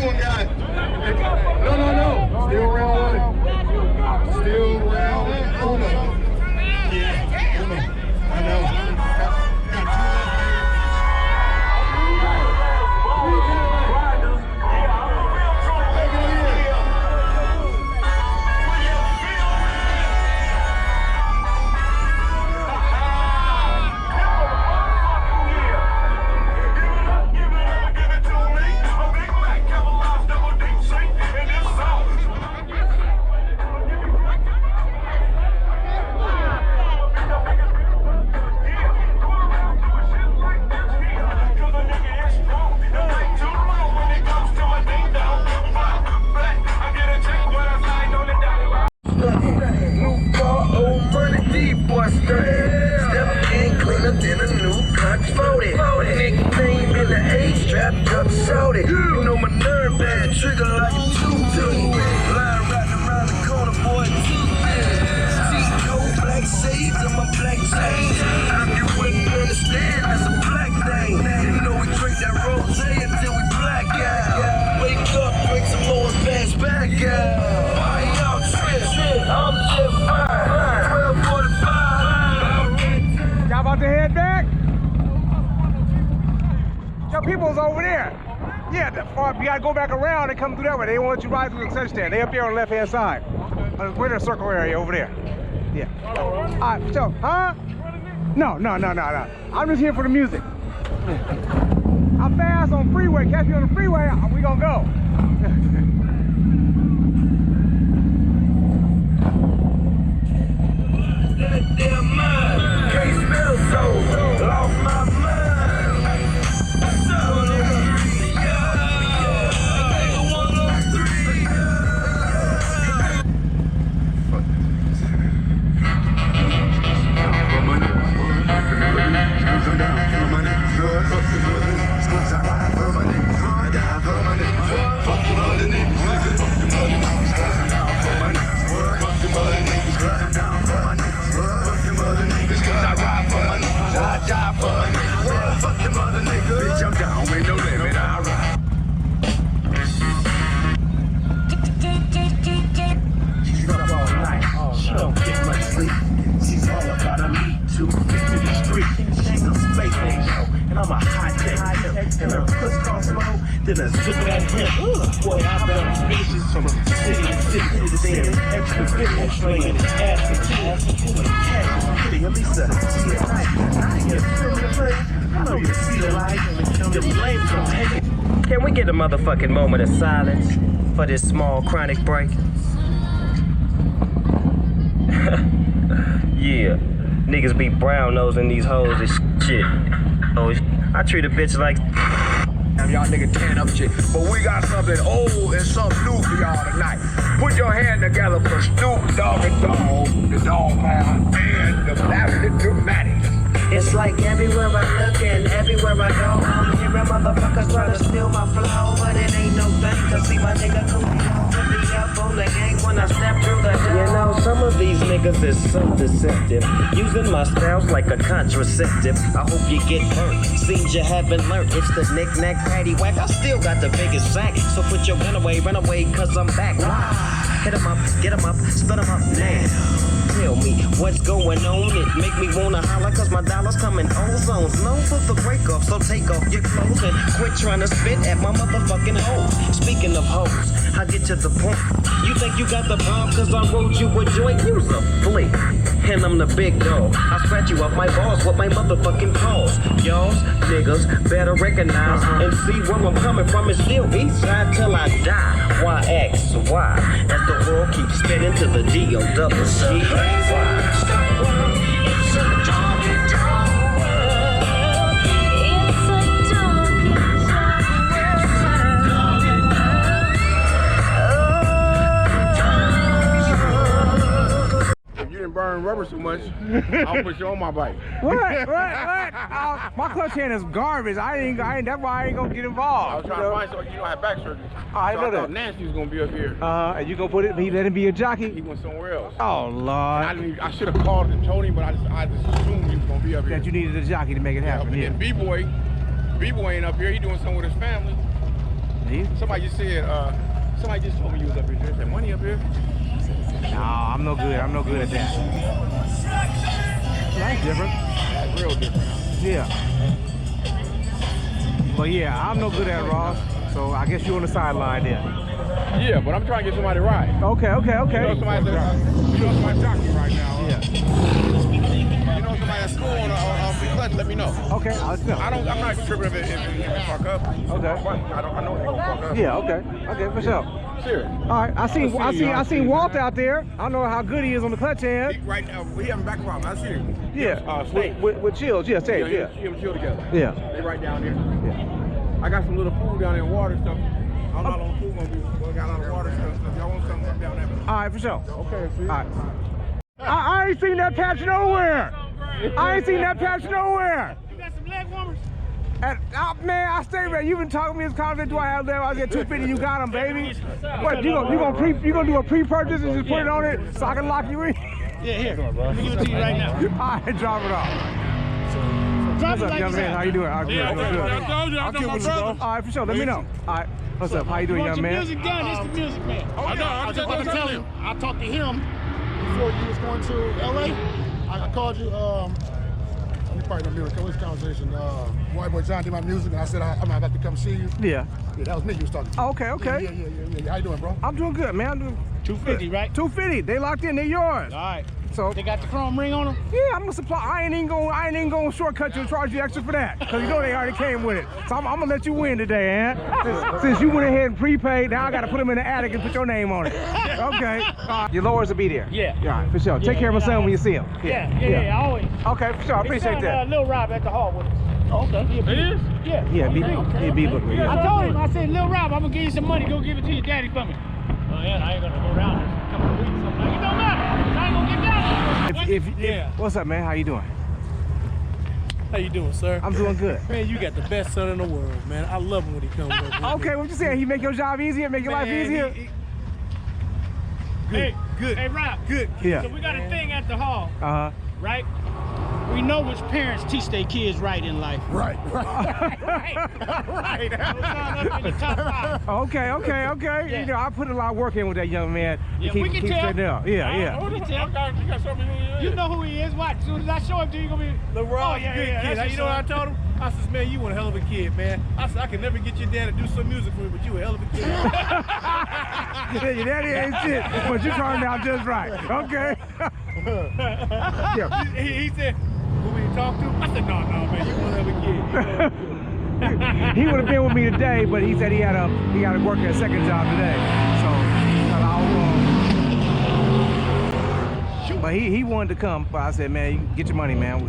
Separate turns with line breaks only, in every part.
one, guys. No. Still round one. Still round one. Yeah. I know. You know my nerve bad, trigger like a two-two. Line riding around the corner, boy, two-two. Black shades and my black chains. You wouldn't understand, that's a black thing. You know we drink that rosé until we black out. Wake up, drink some more and pass back out. Why y'all trip? I'm just fine. 12:45.
Y'all about to head back? Your people's over there. Yeah, you gotta go back around and come through that way. They won't let you ride through the concession stand. They up there on the left-hand side. We're in a circle area over there. Yeah. All right, so, huh? No. I'm just here for the music. I'm fast on freeway. Catch me on the freeway, we gonna go.
Damn mind, can't smell so, lost my mind. Then I took that hit. Boy, I've been on spaces from city to city. Extra fitness training, ass to team. Cash, pretty, at least see it right. I know you see the light. The flames don't take it. Can we get a motherfucking moment of silence for this small chronic break? Yeah, niggas be brown nosing these hoes and shit. Oh, I treat a bitch like. Y'all niggas tearing up shit, but we got something old and something new for y'all tonight. Put your hand together for Snoop Dogg and Dog, the Dog Pound, and the Blasted Dramatics. It's like everywhere I look and everywhere I go, I'm hearing motherfuckers try to steal my flow, but it ain't no thing, cause see my nigga cool. Put me up on the gang when I step through the door. You know, some of these niggas is so deceptive, using my styles like a contraceptive. I hope you get hurt, seems you haven't learned. It's the knick-knack, paddywhack, I still got the biggest sack. So put your gun away, run away, cause I'm back. Hit 'em up, get 'em up, split 'em up now. Tell me what's going on, it make me wanna holler cause my dollars come in ozones. No for the break off, so take off your clothes and quit trying to spit at my motherfucking hoes. Speaking of hoes, I get to the point. You think you got the bomb cause I wrote you a joint? Use a flick, and I'm the big dog. I scratch you off my balls with my motherfucking paws. Y'all niggas better recognize and see where I'm coming from. It's still east side till I die. YXY, as the world keeps spinning to the D-O-double-G.
Burn rubber so much, I'll put you on my bike.
What? My clutch hand is garbage. That's why I ain't gonna get involved.
I was trying to find somebody, you know, I had back surgery.
Oh, I didn't know that.
Nancy was gonna be up here.
And you gonna put it? He let him be a jockey?
He went somewhere else.
Oh Lord.
I should have called and told him, but I just assumed he was gonna be up here.
That you needed a jockey to make it happen.
Yeah, but then B-Boy ain't up here. He doing something with his family.
G.
Somebody just said, somebody just told me you was up here. They said, money up here?
No, I'm no good. I'm no good at that. That's different.
That's real different.
Yeah. But yeah, I'm no good at Ross. So I guess you're on the sideline there.
Yeah, but I'm trying to get somebody to ride.
Okay.
You know somebody's jockey right now.
Yeah.
You know somebody at school on the clutch, let me know.
Okay, I'll let you know.
I'm not tripping if it fuck up.
Okay.
I know it's gonna fuck up.
Yeah, okay, for sure.
Serious.
All right, I seen Walt out there. I know how good he is on the clutch hand.
Right now, we having back problem. I see him.
Yeah,
Stage.
with Chills, yeah, Stage, yeah.
See him chill together.
Yeah.
They right down there.
Yeah.
I got some little food down there, water stuff. I'm not on food, gonna be. I got a lot of water stuff. If y'all want something down there.
All right, for sure.
Okay, see.
All right. I ain't seen that patch nowhere. I ain't seen that patch nowhere.
You got some leg warmers?
Man, I stay ready. You been talking to me as confident do I have there? I said 250, you got them, baby. What, you gonna do a pre-purchase and just put it on it so I can lock you in?
Yeah, here. Let me give it to you right now.
All right, drop it off.
Drop
What's
it
up,
like
young man? How you doing? All right,
Yeah,
good.
I told you, I'm my brother.
All right, for sure. Let me know. All right. What's up? How you doing,
Want
young
your
man?
music done? It's the music man.
Oh, yeah,
I was just about to tell him. I talked to him before you was going to LA. I called you. You probably don't remember this conversation. White Boy John did my music, and I said I'm gonna have to come see you.
Yeah.
Yeah, that was me you was talking to.
Oh, okay.
Yeah. How you doing, bro?
I'm doing good, man. I'm doing
250, right?
250. They locked in. They're yours.
All right.
So
They got the chrome ring on them?
yeah, I'm gonna supply. I ain't even gonna shortcut you and charge you extra for that, cause you know they already came with it. So I'm gonna let you win today, man. Since you went ahead and prepaid, now I gotta put them in the attic and put your name on it. Okay. Your lowers will be there.
Yeah.
Yeah, for sure. Take care of my son when you see him.
Yeah, always.
Okay, for sure. I appreciate that.
Lil Rob at the hall with us. Oh, okay. It is? Yeah.
Yeah, be book me.
I told him, I said, Lil Rob, I'm gonna give you some money. Go give it to your daddy for me. Oh, yeah, I ain't gonna go down there a couple of weeks. It don't matter. I ain't gonna get down there.
What's up, man? How you doing?
How you doing, sir?
I'm doing good.
Man, you got the best son in the world, man. I love him when he comes over.
Okay, what you saying? He make your job easier, make your life easier?
Hey,
good.
Hey, Rob.
Good.
Yeah.
So we got a thing at the hall, right? We know which parents teach their kids right in life.
Right.
Right. We'll sign up in the top 5.
Okay.
Yeah.
You know, I put a lot of work in with that young man.
Yeah,
to keep,
we can
keep
tell.
straightened out. Yeah.
You can tell.
You got to show me who he is.
You know who he is. Watch. As soon as I show him to you, gonna be.
Lil Rob,
yeah,
good
yeah,
kid.
that's
You know what I
your
told him? I said, man, you one hell of a kid, man. I said, I can never get your dad to do some music for me, but you a hell of a kid.
Your daddy ain't shit, but you turned out just right. Okay. Yeah.
he said, who we talk to? I said, no, man, you one hell of a kid.
He would have been with me today, but he said he had to work at a second job today. So but he wanted to come, but I said, man, you get your money, man.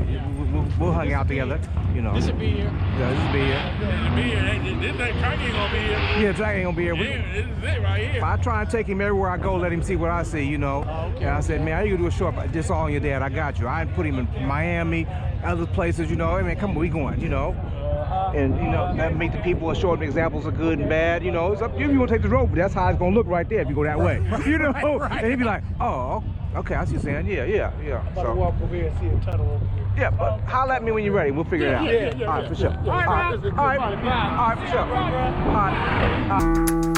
We'll hang out together, you know.
This will be here.
Yeah, this will be here.
This ain't Track ain't gonna be here.
Yeah, Track ain't gonna be here.
This is it right here.
I try and take him everywhere I go, let him see what I see, you know. And I said, man, how you gonna do a short? Just all on your dad. I got you. I put him in Miami, other places, you know. Hey, man, come on, we going, you know. And, you know, that make the people a short examples of good and bad, you know. It's up to you if you want to take the road, but that's how it's gonna look right there if you go that way. You know? And he'd be like, oh, okay, I see you saying, yeah.
I'm about to walk over here and see a tunnel over here.
Yeah, but holler at me when you're ready. We'll figure it out.
Yeah.
All right, for sure.
All right,
All right, for sure. All right.